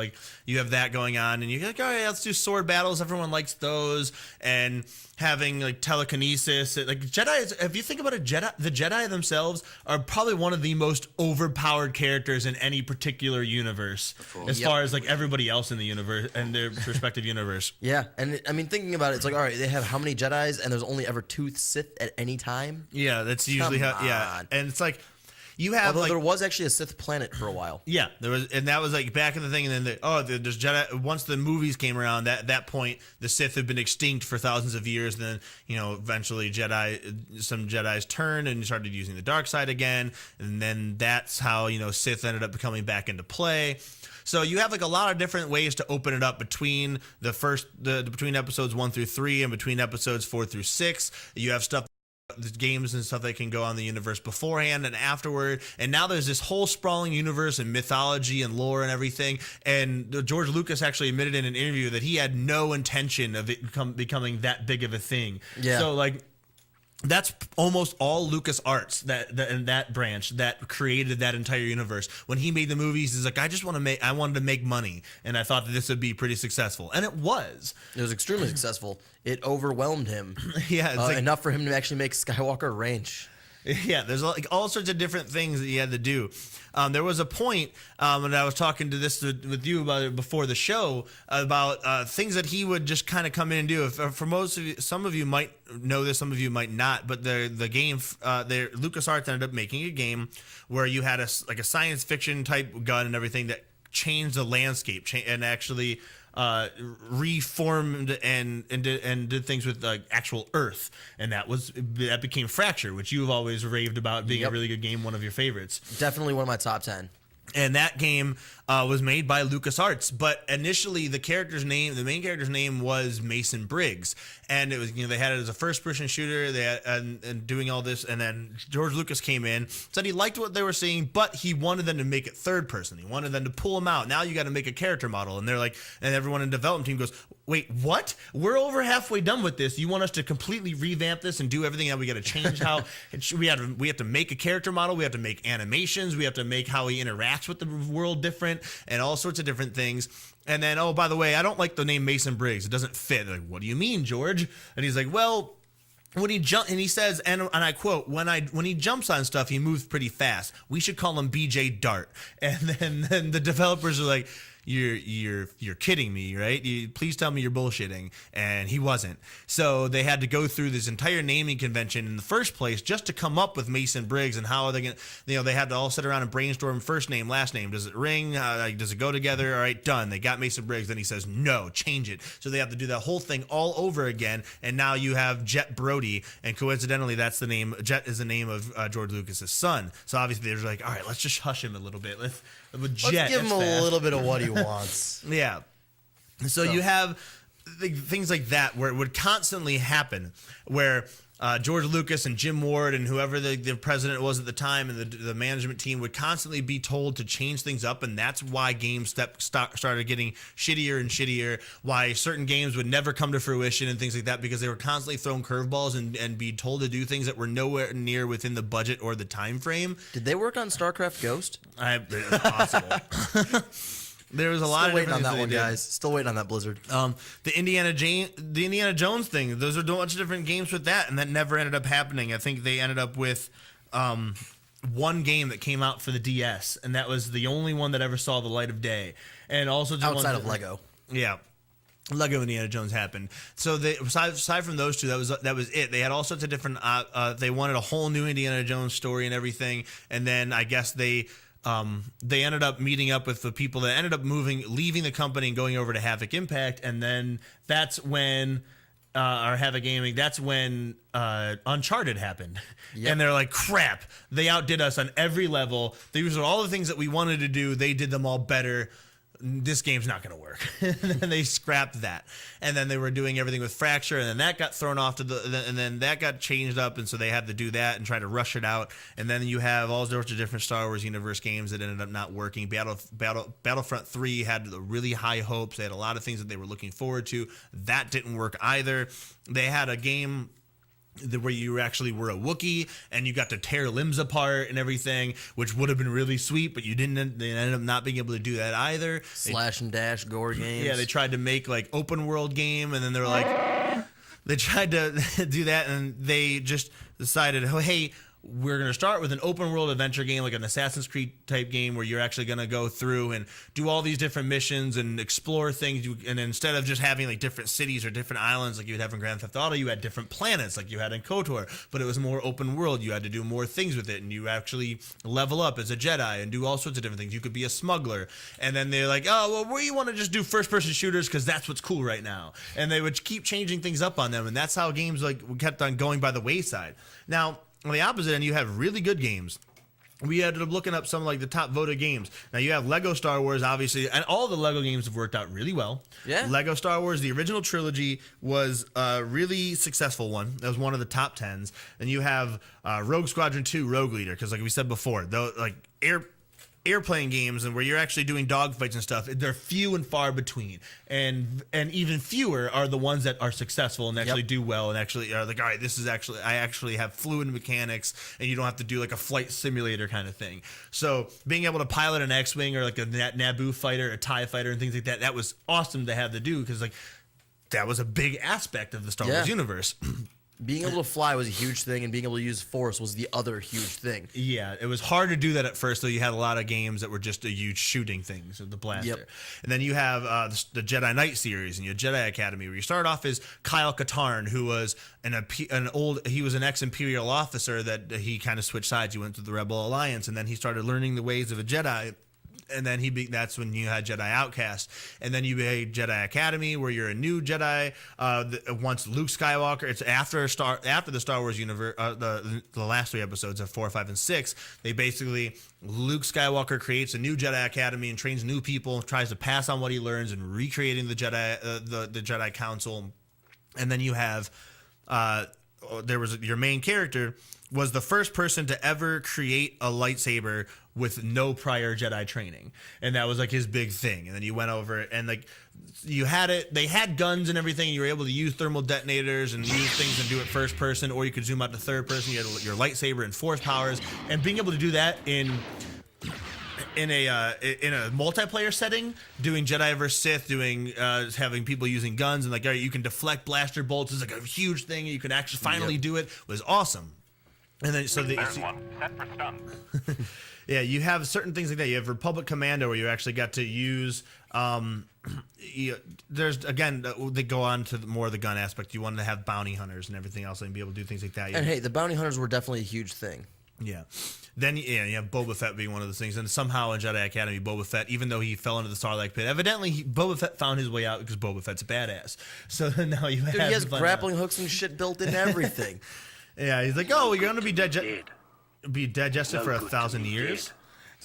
that going on, and you're like, all right, let's do sword battles. Everyone likes those, and having like telekinesis, like Jedi. If you think about it, the Jedi themselves are probably one of the most overpowered characters in any particular universe, as far as like everybody else in the universe and their respective universe. Yeah, and I mean, thinking about it, it's like, all right, they have how many Jedis, and there's only ever 2 Sith at any time. Yeah, that's usually how. Yeah, and it's like. You have, although there was actually a Sith planet for a while. Yeah, there was, and that was like back in the thing, and then there's Jedi. Once the movies came around, that point the Sith have been extinct for thousands of years. And then eventually some Jedi's turned and started using the dark side again, and then that's how Sith ended up coming back into play. So you have like a lot of different ways to open it up between between episodes 1 through 3 and between episodes 4 through 6. You have stuff. The games and stuff that can go on the universe beforehand and afterward, and now there's this whole sprawling universe and mythology and lore and everything. And George Lucas actually admitted in an interview that he had no intention of it becoming that big of a thing. Yeah. So like, That's almost all LucasArts that branch that created that entire universe. When he made the movies, he's like, I wanted to make money, and I thought that this would be pretty successful, and it was. It was extremely successful. It overwhelmed him. Yeah, it's like, enough for him to actually make Skywalker Ranch. Yeah, there's like all sorts of different things that he had to do. There was a point, and I was talking to this with you about it before the show, about things that he would just kind of come in and do. For most of you, some of you might know this, some of you might not, but the game, LucasArts ended up making a game where you had a science fiction type gun and everything that changed the landscape and actually reformed and did things with actual Earth, and that became Fracture, which you've always raved about being a really good game, one of your favorites. Definitely one of my top 10. And that game was made by LucasArts, but initially the main character's name was Mason Briggs, and it was they had it as a first-person shooter. They had, and doing all this, and then George Lucas came in, said he liked what they were seeing, but he wanted them to make it third person. He wanted them to pull them out. Now you got to make a character model, and they're like, and everyone in the development team goes, "Wait, what? We're over halfway done with this. You want us to completely revamp this and do everything? That we got to change how we have to make a character model. We have to make animations. We have to make how he interacts with the world different, and all sorts of different things." And then, oh, by the way, I don't like the name Mason Briggs. It doesn't fit. They're like, what do you mean, George? And he's like, well, when he he says, and I quote, when he jumps on stuff, he moves pretty fast. We should call him BJ Dart. And then the developers are like, You're kidding me, right? Please tell me you're bullshitting. And he wasn't. So they had to go through this entire naming convention in the first place just to come up with Mason Briggs and how are they going to, they had to all sit around and brainstorm first name, last name. Does it ring? Does it go together? All right, done. They got Mason Briggs. Then he says, no, change it. So they have to do that whole thing all over again. And now you have Jet Brody. And coincidentally, that's the name. Jet is the name of George Lucas's son. So obviously they're like, all right, let's just hush him a little bit. Let's give him a little bit of what he wants. Yeah. So you have things like that where it would constantly happen, where George Lucas and Jim Ward and whoever the president was at the time and the management team would constantly be told to change things up, and that's why games started getting shittier and shittier, why certain games would never come to fruition and things like that, because they were constantly thrown curveballs and be told to do things that were nowhere near within the budget or the time frame. Did they work on StarCraft Ghost? It's possible. There was a lot of waiting on that one, guys. Still waiting on that Blizzard. The Indiana Jones thing. Those are a bunch of different games with that, and that never ended up happening. I think they ended up with one game that came out for the DS, and that was the only one that ever saw the light of day. And also outside of Lego. Yeah. Lego Indiana Jones happened. So aside from those two, that was it. They had all sorts of different. They wanted a whole new Indiana Jones story and everything, and then I guess they ended up meeting up with the people that ended up leaving the company and going over to Havoc Impact, and then that's when or Havoc Gaming. That's when Uncharted happened, and they're like, "Crap! They outdid us on every level. These are all the things that we wanted to do. They did them all better. This game's not going to work." And then they scrapped that, and then they were doing everything with Fracture, and then that got thrown off and then that got changed up, and so they had to do that and try to rush it out. And then you have all sorts of different Star Wars universe games that ended up not working. Battlefront 3 had the really high hopes. They had a lot of things that they were looking forward to. That didn't work either. They had a game where you actually were a Wookiee and you got to tear limbs apart and everything, which would have been really sweet, but they ended up not being able to do that either. Slash and dash gore games. Yeah, they tried to make like open world game, and then they were like, they tried to do that, and they just decided, oh, hey, we're going to start with an open world adventure game, like an Assassin's Creed type game, where you're actually going to go through and do all these different missions and explore things. And instead of just having like different cities or different islands like you would have in Grand Theft Auto, you had different planets like you had in KOTOR, but it was more open world. You had to do more things with it, and you actually level up as a Jedi and do all sorts of different things. You could be a smuggler. And then they're like, oh, well, we want to just do first person shooters because that's what's cool right now. And they would keep changing things up on them, and that's how games like kept on going by the wayside. Now, on the opposite end, you have really good games. We ended up looking up some like the top voted games. Now you have Lego Star Wars, obviously, and all the Lego games have worked out really well. Yeah. Lego Star Wars, the original trilogy, was a really successful one. That was one of the top 10s. And you have Rogue Squadron 2, Rogue Leader, because like we said before, though, like airplane games and where you're actually doing dogfights and stuff, they're few and far between, and even fewer are the ones that are successful and actually do well and actually are like, all right, this is actually, I actually have fluid mechanics, and you don't have to do like a flight simulator kind of thing. So being able to pilot an X-wing or like a Naboo fighter, a TIE fighter, and things like that, that was awesome to have to do, because like that was a big aspect of the Star Wars universe. Being able to fly was a huge thing, and being able to use Force was the other huge thing. Yeah, it was hard to do that at first, though. You had a lot of games that were just a huge shooting thing, so the blaster. And then you have the Jedi Knight series and your Jedi Academy, where you start off as Kyle Katarn, who was he was an ex-Imperial officer that he kind of switched sides. He went to the Rebel Alliance, and then he started learning the ways of a Jedi. And then that's when you had Jedi Outcast, and then you had Jedi Academy, where you're a new Jedi. Once Luke Skywalker, it's after the Star Wars universe. The last 3 episodes of 4, 5, and 6, they basically, Luke Skywalker creates a new Jedi Academy and trains new people, tries to pass on what he learns, and recreating the Jedi the Jedi Council. And then you have your main character was the first person to ever create a lightsaber with no prior Jedi training, and that was like his big thing. And then you went over it, and like you had it, they had guns and everything, and you were able to use thermal detonators and use things and do it first person, or you could zoom out to third person. You had your lightsaber and force powers, and being able to do that in a multiplayer setting, doing Jedi vs Sith, doing having people using guns, and like, all right, you can deflect blaster bolts is like a huge thing. You can actually finally do it. Was awesome. And then so the set for stun. yeah, you have certain things like that. You have Republic Commando, where you actually got to use. There's again, they go on to more of the gun aspect. You wanted to have bounty hunters and everything else, and be able to do things like that. And hey, the bounty hunters were definitely a huge thing. Yeah. Then you have Boba Fett being one of those things, and somehow in Jedi Academy, Boba Fett, even though he fell into the Sarlacc pit, evidently Boba Fett found his way out because Boba Fett's a badass. So now you have. Dude, he has grappling hooks and shit built into everything. Yeah, he's like, oh, you're gonna be digested for 1,000 years.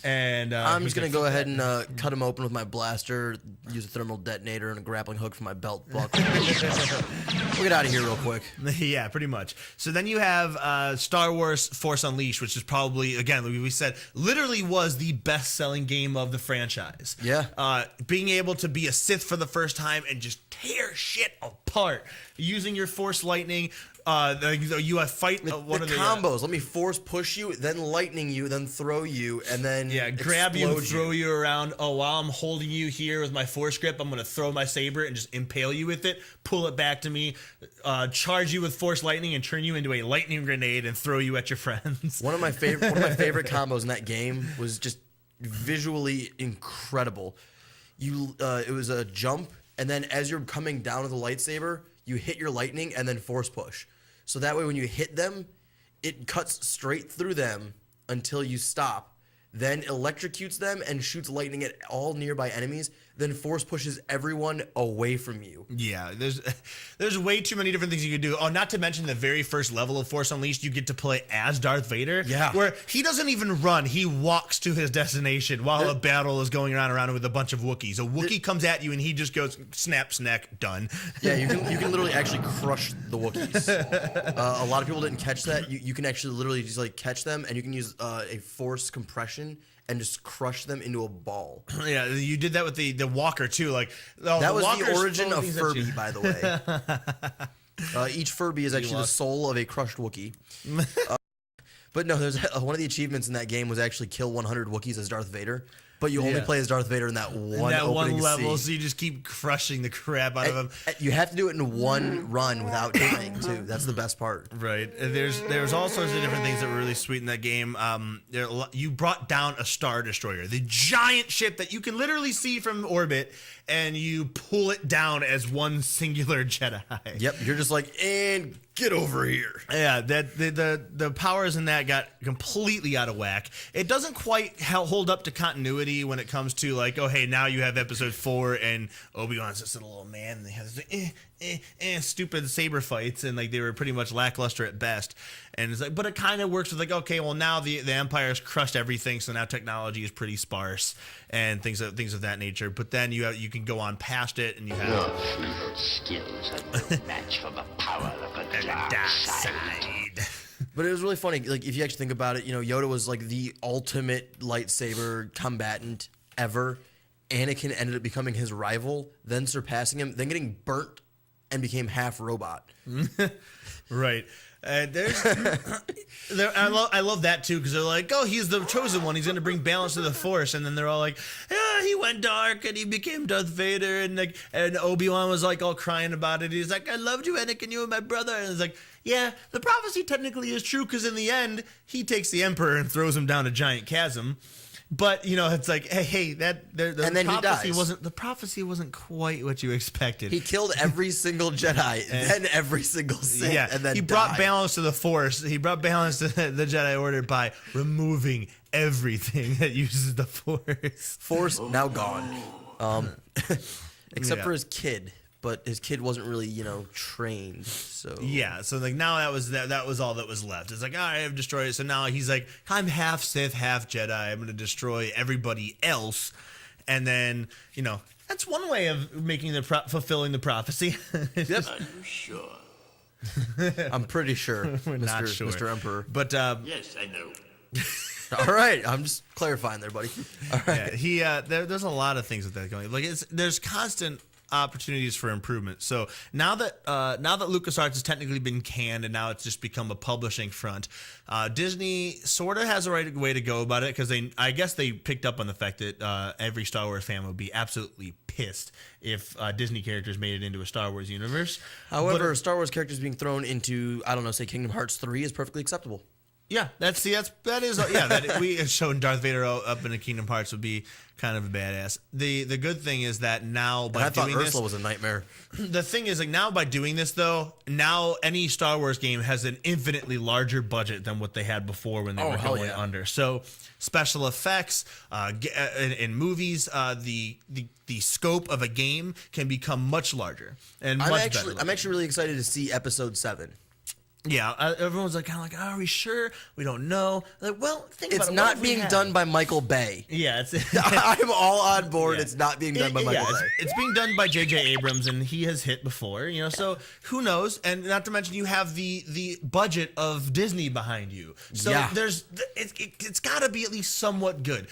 And I'm just gonna go ahead and cut him open with my blaster, use a thermal detonator and a grappling hook from my belt buckle. We'll get out of here real quick. Yeah, pretty much. So then you have Star Wars Force Unleashed, which is probably, again, we said, literally was the best-selling game of the franchise. Yeah. Being able to be a Sith for the first time and just tear shit apart, using your Force lightning. You fight one of the combos. Let me force push you, then lightning you, then throw you, and then grab you and throw you around. Oh, while I'm holding you here with my force grip, I'm gonna throw my saber and just impale you with it, pull it back to me, charge you with force lightning, and turn you into a lightning grenade and throw you at your friends. One of my favorite combos in that game was just visually incredible. It was a jump, and then as you're coming down with a lightsaber, you hit your lightning and then force push. So that way when you hit them, it cuts straight through them until you stop, then electrocutes them and shoots lightning at all nearby enemies, then force pushes everyone away from you. Yeah, there's way too many different things you could do. Oh, not to mention the very first level of Force Unleashed, you get to play as Darth Vader. Yeah. Where he doesn't even run. He walks to his destination while a battle is going around with a bunch of Wookiees. A Wookiee comes at you and he just goes, snaps neck, done. Yeah, you can literally actually crush the Wookiees. A lot of people didn't catch that. You can actually literally just like catch them, and you can use a force compression and just crush them into a ball. Yeah, you did that with the Walker too. Like that was the origin of Furby, by the way. Each Furby is actually the soul of a crushed Wookiee. But no, there's one of the achievements in that game was actually kill 100 Wookiees as Darth Vader. But you only play as Darth Vader in that one level, so you just keep crushing the crap out of him. You have to do it in one run without dying too. That's the best part. Right. There's all sorts of different things that were really sweet in that game. You brought down a Star Destroyer, the giant ship that you can literally see from orbit, and you pull it down as one singular Jedi. Yep. You're just like, and get over here. Yeah, the powers in that got completely out of whack. It doesn't quite hold up to continuity when it comes to like, oh hey, now you have episode 4 and Obi-Wan's just a little man and they have this stupid saber fights, and like they were pretty much lackluster at best. And it's like, but it kind of works with like, okay, well now the Empire's crushed everything, so now technology is pretty sparse and things of that nature. But then you can go on past it, and you have your freehold skills are no match for the power of the dark side. But it was really funny. Like, if you actually think about it, Yoda was like the ultimate lightsaber combatant ever. Anakin ended up becoming his rival, then surpassing him, then getting burnt and became half robot. Right. I love that too, because they're like, oh, he's the chosen one. He's going to bring balance to the Force, and then they're all like, yeah, he went dark and he became Darth Vader, and Obi-Wan was like all crying about it. He's like, I loved you, Anakin, you were my brother, and it's like, yeah, the prophecy technically is true, because in the end, he takes the Emperor and throws him down a giant chasm. But it's like, hey, and then prophecy wasn't quite what you expected. He killed every single Jedi, then every single Sith, and then he brought balance to the Force. He brought balance to the Jedi Order by removing everything that uses the Force. Force now gone, except for his kid. But his kid wasn't really, trained. So so like now that was all that was left. It's like, all right, I've destroyed it. So now he's like, I'm half Sith, half Jedi. I'm going to destroy everybody else. And then, that's one way of making fulfilling the prophecy. Yep. Are you sure? I'm pretty sure, We're not sure. Mr. Emperor. But yes, I know. All right, I'm just clarifying there, buddy. All right. Yeah, there's a lot of things with that going. Like there's constant opportunities for improvement. So now that LucasArts has technically been canned and now it's just become a publishing front, Disney sort of has a right way to go about it, because I guess they picked up on the fact that every Star Wars fan would be absolutely pissed if Disney characters made it into a Star Wars universe. However, Star Wars characters being thrown into, I don't know, say Kingdom Hearts 3 is perfectly acceptable. Yeah, we showing Darth Vader up in the Kingdom Hearts would be kind of a badass. The good thing is that now by I thought doing Ursula this, was a nightmare. The thing is, like, now by doing this though, now any Star Wars game has an infinitely larger budget than what they had before when they were going under. So special effects in movies, the scope of a game can become much larger and I'm much better. I'm actually really excited to see Episode 7. Yeah, everyone's like kind of like, are we sure? We don't know. Like, well, think about it. It's not being done by Michael Bay. Yeah, it's. I'm all on board. Yeah. It's not being done by Michael Bay. It's being done by J.J. Abrams, and he has hit before. So who knows? And not to mention, you have the budget of Disney behind you. So it's got to be at least somewhat good.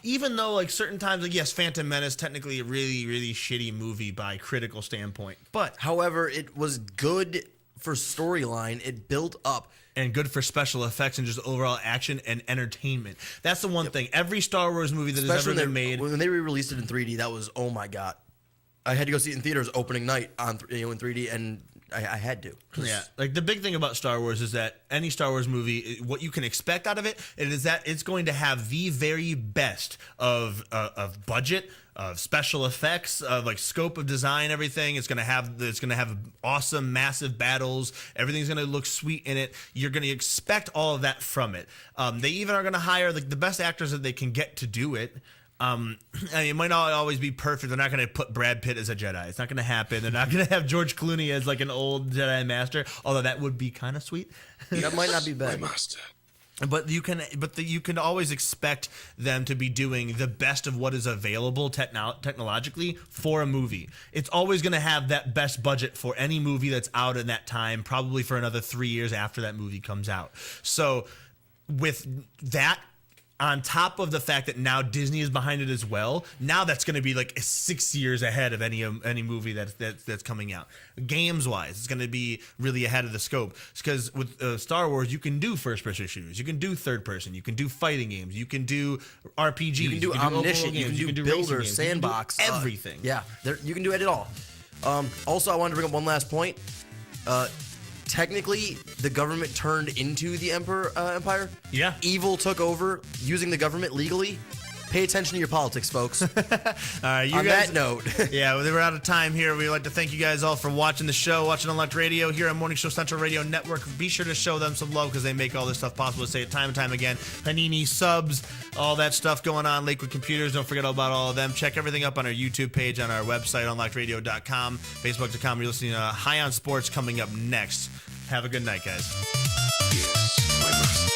Even though, like, certain times, like, yes, Phantom Menace technically a really, really shitty movie by critical standpoint, but however, it was good for storyline. It built up. And good for special effects and just overall action and entertainment. That's the one thing. Every Star Wars movie that has ever been made. When they re-released it in 3D, that was, oh my God. I had to go see it in theaters opening night in 3D, and I had to. Yeah, like the big thing about Star Wars is that any Star Wars movie, what you can expect out of it is that it's going to have the very best of budget, of special effects, of like scope of design, everything. It's gonna have awesome, massive battles. Everything's gonna look sweet in it. You're gonna expect all of that from it. They even are gonna hire like the best actors that they can get to do it. It might not always be perfect. They're not going to put Brad Pitt as a Jedi. It's not going to happen. They're not going to have George Clooney as like an old Jedi Master, although that would be kind of sweet. That might not be bad. But you can always expect them to be doing the best of what is available technologically for a movie. It's always going to have that best budget for any movie that's out in that time, probably for another 3 years after that movie comes out. So with that, on top of the fact that now Disney is behind it as well, now that's going to be like 6 years ahead of any movie that's coming out. Games wise, it's going to be really ahead of the scope, because with Star Wars, you can do first person shooters, you can do third person, you can do fighting games, you can do RPGs, you can do omniscient, you can do builder, sandbox, everything. You can do it all. Also, I wanted to bring up one last point. Technically, the government turned into the empire. Yeah. Evil took over using the government legally. Pay attention to your politics, folks. All right, On that note. Yeah, we're out of time here. We'd like to thank you guys all for watching the show, watching Unlocked Radio here on Morning Show Central Radio Network. Be sure to show them some love because they make all this stuff possible. I say it time and time again. Hanini Subs, all that stuff going on. Lakewood Computers, don't forget about all of them. Check everything up on our YouTube page, on our website, unlockedradio.com, Facebook.com. You're listening to High on Sports coming up next. Have a good night, guys. Yes, my master.